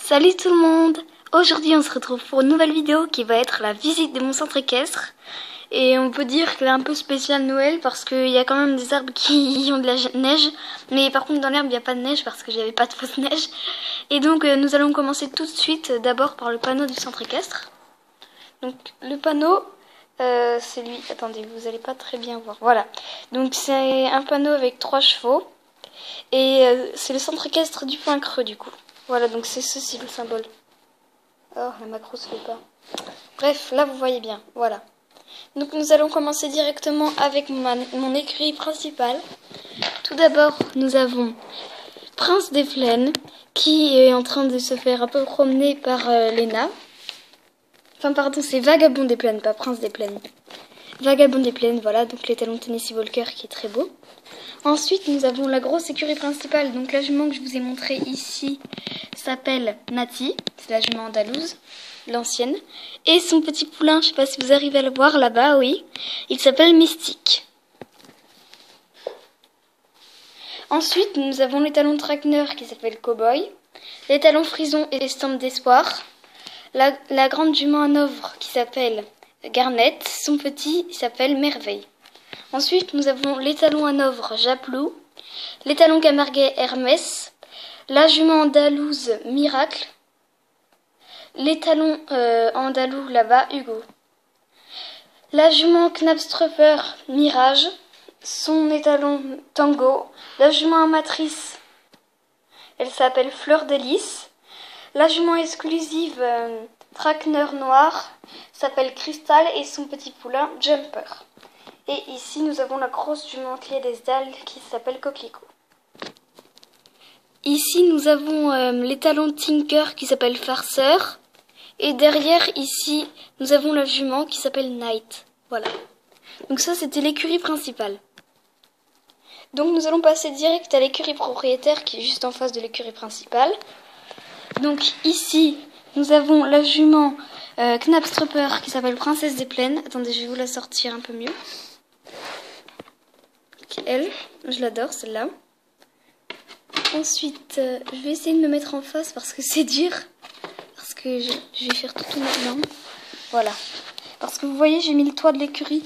Salut tout le monde! Aujourd'hui on se retrouve pour une nouvelle vidéo qui va être la visite de mon centre équestre. Et on peut dire qu'elle est un peu spéciale Noël parce qu'il y a quand même des arbres qui ont de la neige. Mais par contre dans l'herbe il n'y a pas de neige parce que j'avais pas de fausse neige. Et donc nous allons commencer tout de suite d'abord par le panneau du centre équestre. Donc le panneau c'est lui, attendez vous allez pas très bien voir, voilà. Donc c'est un panneau avec 3 chevaux. Et c'est le centre équestre du Point Creux du coup. Voilà, donc c'est ceci le symbole. Oh, la macro se fait pas. Bref, là vous voyez bien, voilà. Donc nous allons commencer directement avec mon écurie principale. Tout d'abord, nous avons Prince des Plaines qui est en train de se faire un peu promener par Léna. Enfin pardon, c'est Vagabond des Plaines, pas Prince des Plaines. Vagabond des Plaines, voilà, donc l'étalon Tennessee Walker qui est très beau. Ensuite, nous avons la grosse écurie principale. Donc la jument que je vous ai montrée ici s'appelle Nati. C'est la jument andalouse, l'ancienne. Et son petit poulain, je ne sais pas si vous arrivez à le voir là-bas, oui. Il s'appelle Mystique. Ensuite, nous avons l'étalon Traqueneur qui s'appelle Cowboy. L'étalon Frison et l'estampe d'espoir. La grande jument hanovre qui s'appelle Garnet. Son petit s'appelle Merveille. Ensuite, nous avons l'étalon hanovre Japlou, l'étalon camarguais Hermès, la jument andalouse Miracle, l'étalon andalou là-bas Hugo, la jument Knabstrupper Mirage, son étalon Tango, la jument amatrice, elle s'appelle Fleur de Lys, la jument exclusive Traqueneur Noir s'appelle Cristal et son petit poulain Jumper. Et ici, nous avons la grosse jument clé des dalles qui s'appelle Coquelicot. Ici, nous avons l'étalon Tinker qui s'appelle Farceur. Et derrière, ici, nous avons la jument qui s'appelle Night. Voilà. Donc ça, c'était l'écurie principale. Donc nous allons passer direct à l'écurie propriétaire qui est juste en face de l'écurie principale. Donc ici, nous avons la jument Knabstrupper qui s'appelle Princesse des Plaines. Attendez, je vais vous la sortir un peu mieux. Elle, je l'adore celle-là. Ensuite, je vais essayer de me mettre en face parce que c'est dur. Parce que je vais faire tout maintenant. Voilà. Parce que vous voyez, j'ai mis le toit de l'écurie.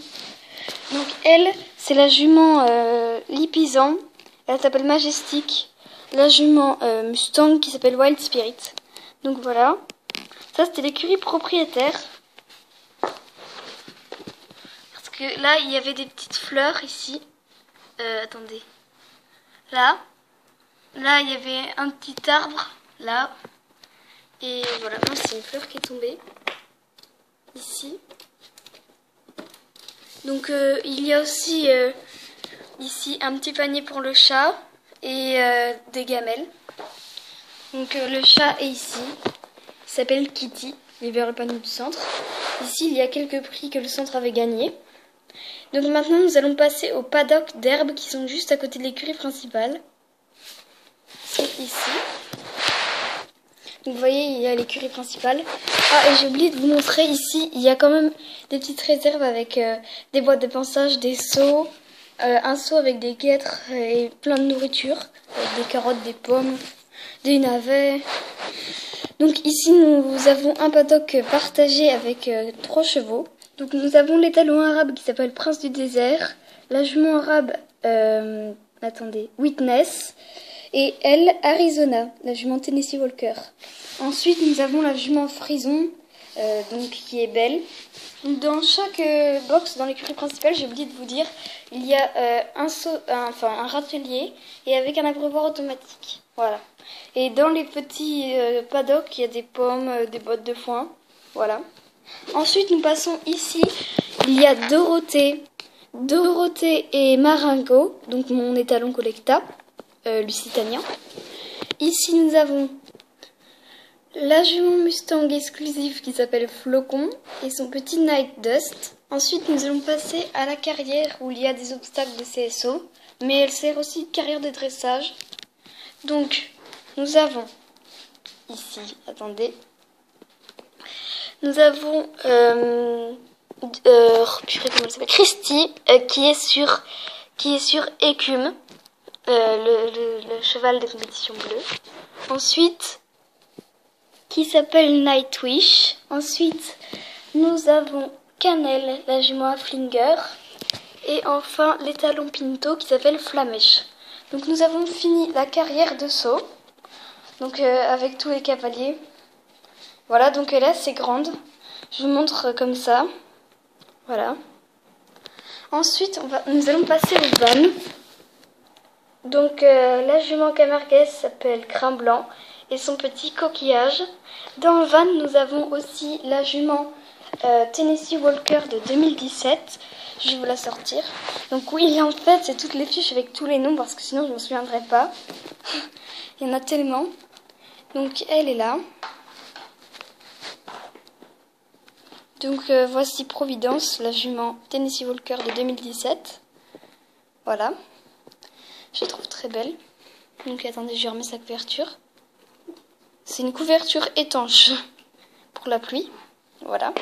Donc elle, c'est la jument Lipisan. Elle s'appelle Majestic. La jument Mustang qui s'appelle Wild Spirit. Donc voilà. Ça, c'était l'écurie propriétaire. Parce que là, il y avait des petites fleurs ici. Attendez. Là, il y avait un petit arbre, là. Et voilà, c'est une fleur qui est tombée. Ici. Donc, il y a aussi ici un petit panier pour le chat et des gamelles. Donc, le chat est ici. Il s'appelle Kitty. Il est vers le panneau du centre. Ici, il y a quelques prix que le centre avait gagnés. Donc maintenant, nous allons passer au paddock d'herbes qui sont juste à côté de l'écurie principale. C'est ici. Donc vous voyez, il y a l'écurie principale. Ah, et j'ai oublié de vous montrer ici, il y a quand même des petites réserves avec des boîtes de pansage, des seaux, un seau avec des guêtres et plein de nourriture. Avec des carottes, des pommes, des navets. Donc ici, nous avons un paddock partagé avec 3 chevaux. Donc nous avons l'étalon arabe qui s'appelle Prince du désert, la jument arabe, Witness, et elle, Arizona, la jument Tennessee Walker. Ensuite nous avons la jument Frison, donc qui est belle. Dans chaque box dans l'écurie principale, j'ai oublié de vous dire, il y a un râtelier et avec un abreuvoir automatique. Voilà. Et dans les petits paddocks, il y a des pommes, des bottes de foin. Voilà. Ensuite, nous passons ici. Il y a Dorothée et Maringo, donc mon étalon Collecta, Lusitanien. Ici, nous avons la jument Mustang exclusive qui s'appelle Flocon et son petit Night Dust. Ensuite, nous allons passer à la carrière où il y a des obstacles de CSO, mais elle sert aussi de carrière de dressage. Donc, nous avons ici, attendez. Nous avons purée, comment elle s'appelle, Christy qui est sur Écume, le cheval des compétitions bleues. Ensuite, qui s'appelle Nightwish. Ensuite, nous avons Cannelle, la jument Haflinger. Et enfin, l'étalon Pinto qui s'appelle Flamèche. Donc nous avons fini la carrière de saut. Donc avec tous les cavaliers. Voilà, donc elle est assez grande. Je vous montre comme ça. Voilà. Ensuite, nous allons passer au van. Donc la jument Camarguès s'appelle Crin Blanc et son petit coquillage. Dans le van, nous avons aussi la jument Tennessee Walker de 2017. Je vais vous la sortir. Donc oui, en fait, c'est toutes les fiches avec tous les noms parce que sinon je ne me souviendrai pas. Il y en a tellement. Donc elle est là. Donc voici Providence, la jument Tennessee Walker de 2017. Voilà. Je la trouve très belle. Donc attendez, je remets sa couverture. C'est une couverture étanche pour la pluie. Voilà.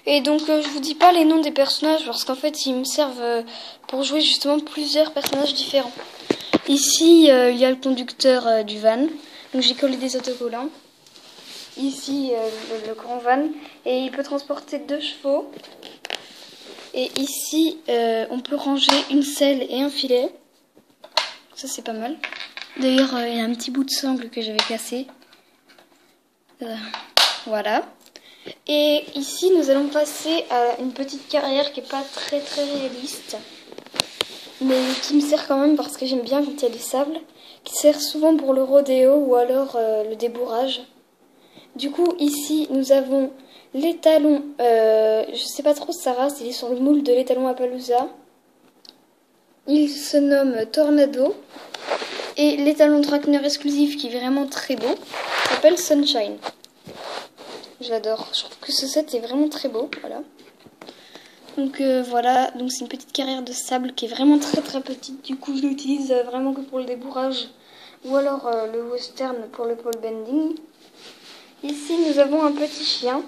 Et donc je vous dis pas les noms des personnages parce qu'en fait ils me servent pour jouer justement plusieurs personnages différents. Ici il y a le conducteur du van, donc j'ai collé des autocollants. Ici le grand van et il peut transporter 2 chevaux. Et ici on peut ranger une selle et un filet. Ça c'est pas mal. D'ailleurs il y a un petit bout de sangle que j'avais cassé. Voilà. Et ici, nous allons passer à une petite carrière qui n'est pas très réaliste, mais qui me sert quand même parce que j'aime bien quand il y a du sable, qui sert souvent pour le rodéo ou alors le débourrage. Du coup, ici, nous avons l'étalon, je sais pas trop sa race, il est sur le moule de l'étalon Appaloosa. Il se nomme Tornado. Et l'étalon traqueneur exclusif qui est vraiment très beau s'appelle Sunshine. Je l'adore. Je trouve que ce set est vraiment très beau. Voilà. Donc voilà. Donc c'est une petite carrière de sable qui est vraiment très petite. Du coup, je l'utilise vraiment que pour le débourrage ou alors le western pour le pole bending. Ici, nous avons un petit chien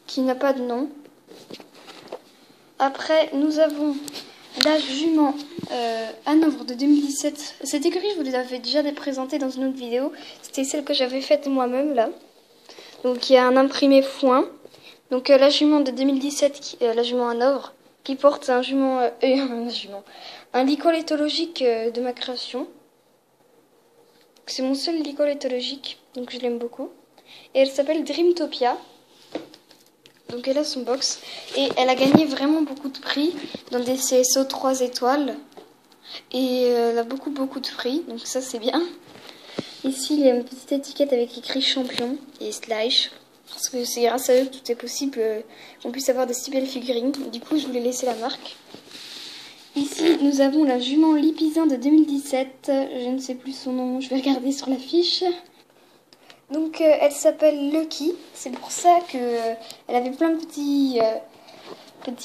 qui n'a pas de nom. Après, nous avons la jument Hanovre de 2017. Cette écurie, je vous l'avais déjà présentée dans une autre vidéo. C'était celle que j'avais faite moi-même là. Donc il y a un imprimé foin. Donc la jument de 2017, la jument Hanovre, qui porte un un licol éthologique de ma création. C'est mon seul licol éthologique, donc je l'aime beaucoup. Et elle s'appelle Dreamtopia. Donc elle a son box. Et elle a gagné vraiment beaucoup de prix dans des CSO 3 étoiles. Et elle a beaucoup de prix, donc ça c'est bien. Ici, il y a une petite étiquette avec écrit champion et slash. Parce que c'est grâce à eux que tout est possible qu'on puisse avoir de si belles figurines. Du coup, je voulais laisser la marque. Ici, nous avons la jument Lipizan de 2017. Je ne sais plus son nom, je vais regarder sur la fiche. Donc, elle s'appelle Lucky. C'est pour ça qu'elle avait plein de petits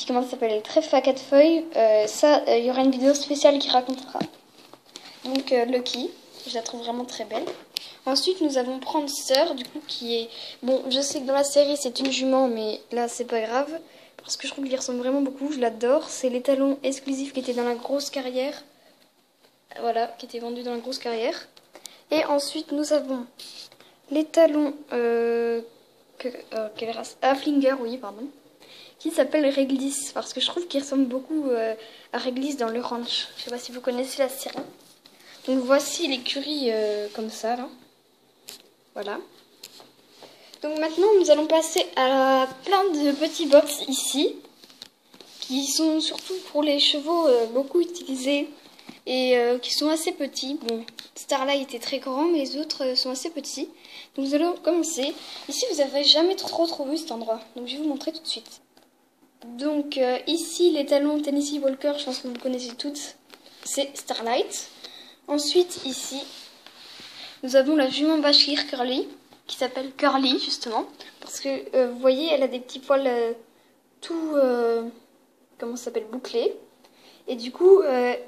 comment ça s'appelle, trèfles à 4 feuilles. Il y aura une vidéo spéciale qui racontera. Donc, Lucky. Je la trouve vraiment très belle. Ensuite, nous avons Prancer, du coup, qui est... Bon, je sais que dans la série, c'est une jument, mais là, c'est pas grave. Parce que je trouve qu'il ressemble vraiment beaucoup. Je l'adore. C'est l'étalon exclusif qui était dans la grosse carrière. Voilà, qui était vendu dans la grosse carrière. Et ensuite, nous avons l'étalon... quelle race? Haflinger, oui, pardon. Qui s'appelle Réglisse. Parce que je trouve qu'il ressemble beaucoup à Réglisse dans le ranch. Je sais pas si vous connaissez la série. Donc voici l'écurie comme ça là. Voilà. Donc maintenant nous allons passer à plein de petits box ici. Qui sont surtout pour les chevaux beaucoup utilisés. Et qui sont assez petits. Bon, Starlight est très grand mais les autres sont assez petits. Donc nous allons commencer. Ici vous n'avez jamais trop vu cet endroit. Donc je vais vous montrer tout de suite. Donc ici l'étalon Tennessee Walker, je pense que vous connaissez toutes. C'est Starlight. Ensuite, ici, nous avons la jument Bashkir Curly, qui s'appelle Curly, justement. Parce que, vous voyez, elle a des petits poils comment ça s'appelle, bouclés. Et du coup,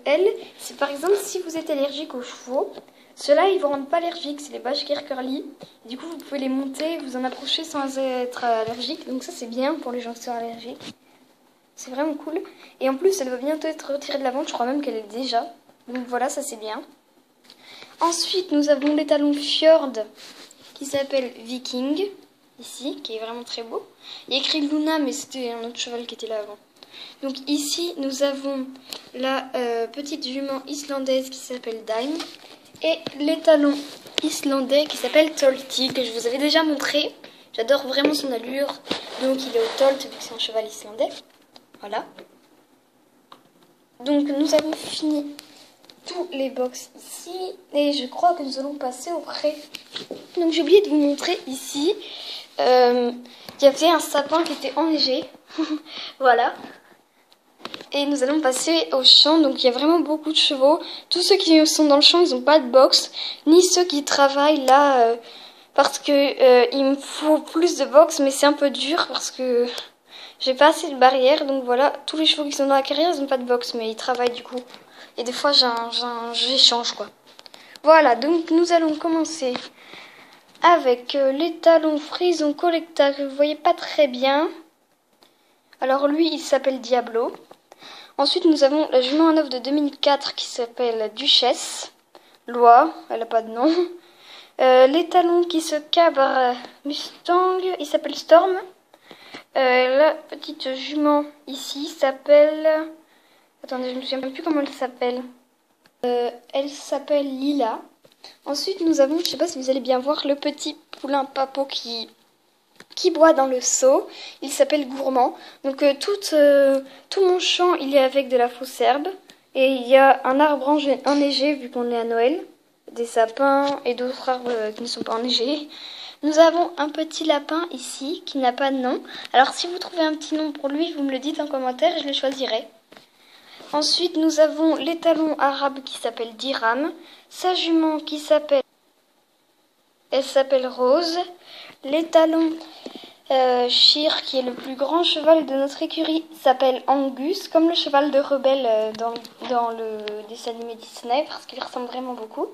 elle, c'est par exemple, si vous êtes allergique aux chevaux, ceux-là, ils ne vous rendent pas allergiques, c'est les Bashkir Curly. Et du coup, vous pouvez les monter, vous en approcher sans être allergique. Donc ça, c'est bien pour les gens qui sont allergiques. C'est vraiment cool. Et en plus, elle va bientôt être retirée de la vente, je crois même qu'elle est déjà. Donc voilà, ça c'est bien. Ensuite, nous avons l'étalon Fjord qui s'appelle Viking, ici, qui est vraiment très beau. Il y a écrit Luna, mais c'était un autre cheval qui était là avant. Donc ici, nous avons la petite jument islandaise qui s'appelle Dime et l'étalon islandais qui s'appelle Tolti, que je vous avais déjà montré. J'adore vraiment son allure, donc il est au Tolt vu que c'est un cheval islandais. Voilà. Donc nous avons fini tous les box ici et je crois que nous allons passer au pré. Donc j'ai oublié de vous montrer ici, il y avait un sapin qui était enneigé. Voilà. Et nous allons passer au champ, donc il y a vraiment beaucoup de chevaux. Tous ceux qui sont dans le champ, ils n'ont pas de box, ni ceux qui travaillent là, parce que il me faut plus de box, mais c'est un peu dur parce que j'ai pas assez de barrières. Donc voilà, tous les chevaux qui sont dans la carrière, ils n'ont pas de box, mais ils travaillent du coup. Et des fois, j'échange quoi. Voilà, donc nous allons commencer avec l'étalon frison collecta que vous voyez pas très bien. Alors lui, il s'appelle Diablo. Ensuite, nous avons la jument à neuf de 2004 qui s'appelle Duchesse. Loi, elle n'a pas de nom. L'étalon qui se cabre Mustang, il s'appelle Storm. La petite jument ici s'appelle... Attendez, je ne me souviens plus comment elle s'appelle. Elle s'appelle Lila. Ensuite, nous avons, je ne sais pas si vous allez bien voir, le petit poulain Papo qui boit dans le seau. Il s'appelle Gourmand. Donc tout mon champ, il est avec de la fausse herbe. Et il y a un arbre enneigé vu qu'on est à Noël. Des sapins et d'autres arbres qui ne sont pas enneigés. Nous avons un petit lapin ici qui n'a pas de nom. Alors si vous trouvez un petit nom pour lui, vous me le dites en commentaire et je le choisirai. Ensuite, nous avons l'étalon arabe qui s'appelle Diram. Sa jument qui s'appelle... Elle s'appelle Rose. L'étalon Shir, qui est le plus grand cheval de notre écurie, s'appelle Angus, comme le cheval de Rebelle dans le dessin animé Disney, parce qu'il ressemble vraiment beaucoup.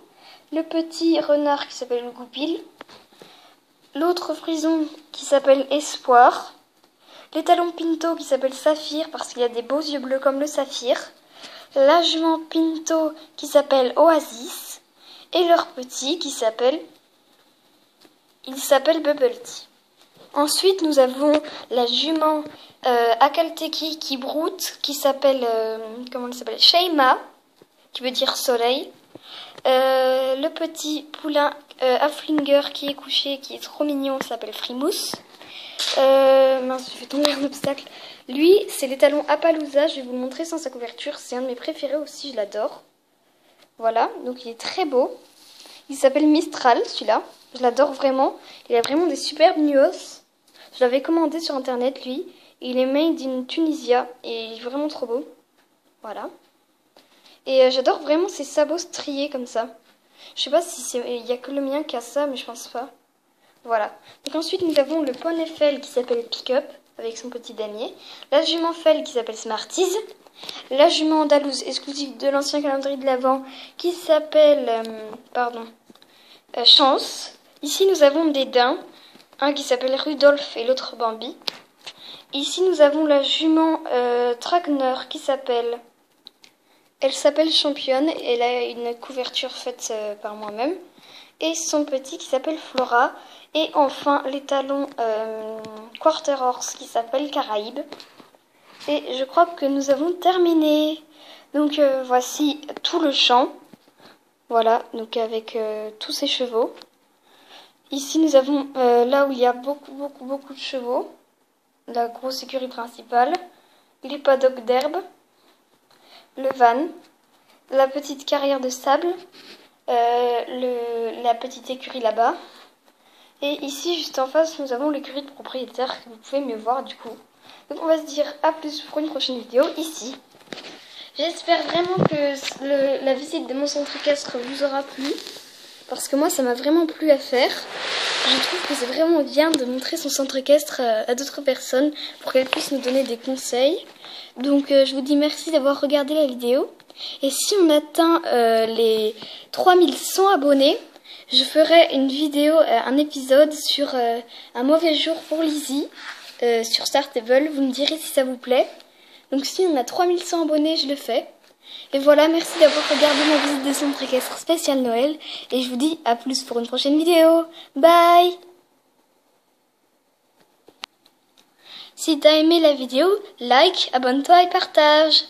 Le petit renard qui s'appelle Goupil. L'autre frison qui s'appelle Espoir. L'étalon Pinto qui s'appelle Saphir, parce qu'il a des beaux yeux bleus comme le saphir. La jument Pinto qui s'appelle Oasis. Et leur petit qui s'appelle... Il s'appelle Bubble Tea. Ensuite, nous avons la jument Akalteki qui broute, qui s'appelle... comment elle s'appelle? Sheima, qui veut dire soleil. Le petit poulain Haflinger qui est couché, qui est trop mignon, s'appelle Frimousse. Mince, j'ai fait tomber un obstacle. Lui, c'est l'étalon Appaloosa, je vais vous le montrer sans sa couverture. C'est un de mes préférés aussi, je l'adore. Voilà, donc il est très beau. Il s'appelle Mistral, celui-là. Je l'adore vraiment. Il a vraiment des superbes nuos. Je l'avais commandé sur internet, lui. Il est made in Tunisia et il est vraiment trop beau. Voilà. Et j'adore vraiment ses sabots striés comme ça. Je sais pas si il y a que le mien qui a ça, mais je pense pas. Voilà. Donc ensuite, nous avons le poney Fell qui s'appelle Pick-up, avec son petit damier. La jument Fell qui s'appelle Smarties. La jument andalouse exclusive de l'ancien calendrier de l'Avent qui s'appelle... Chance. Ici, nous avons des daims. Un qui s'appelle Rudolph et l'autre Bambi. Ici, nous avons la jument Tragner qui s'appelle... Elle s'appelle Championne. Elle a une couverture faite par moi-même. Et son petit qui s'appelle Flora. Et enfin, l'étalon Quarter Horse qui s'appelle Caraïbe. Et je crois que nous avons terminé. Donc voici tout le champ. Voilà, donc avec tous ces chevaux. Ici, nous avons là où il y a beaucoup de chevaux. La grosse écurie principale. Les paddocks d'herbe. Le van. La petite carrière de sable. La petite écurie là-bas. Et ici, juste en face, nous avons l'écurie de propriétaire que vous pouvez mieux voir du coup. Donc on va se dire à plus pour une prochaine vidéo ici. J'espère vraiment que la visite de mon centre équestre vous aura plu. Parce que moi, ça m'a vraiment plu à faire. Je trouve que c'est vraiment bien de montrer son centre équestre à d'autres personnes pour qu'elles puissent nous donner des conseils. Donc je vous dis merci d'avoir regardé la vidéo. Et si on atteint les 3100 abonnés, je ferai une vidéo, un épisode sur un mauvais jour pour Lizzie sur Startable. Vous me direz si ça vous plaît. Donc si on a 3100 abonnés, je le fais. Et voilà, merci d'avoir regardé ma visite de centre équestre spécial Noël. Et je vous dis à plus pour une prochaine vidéo. Bye! Si t'as aimé la vidéo, like, abonne-toi et partage.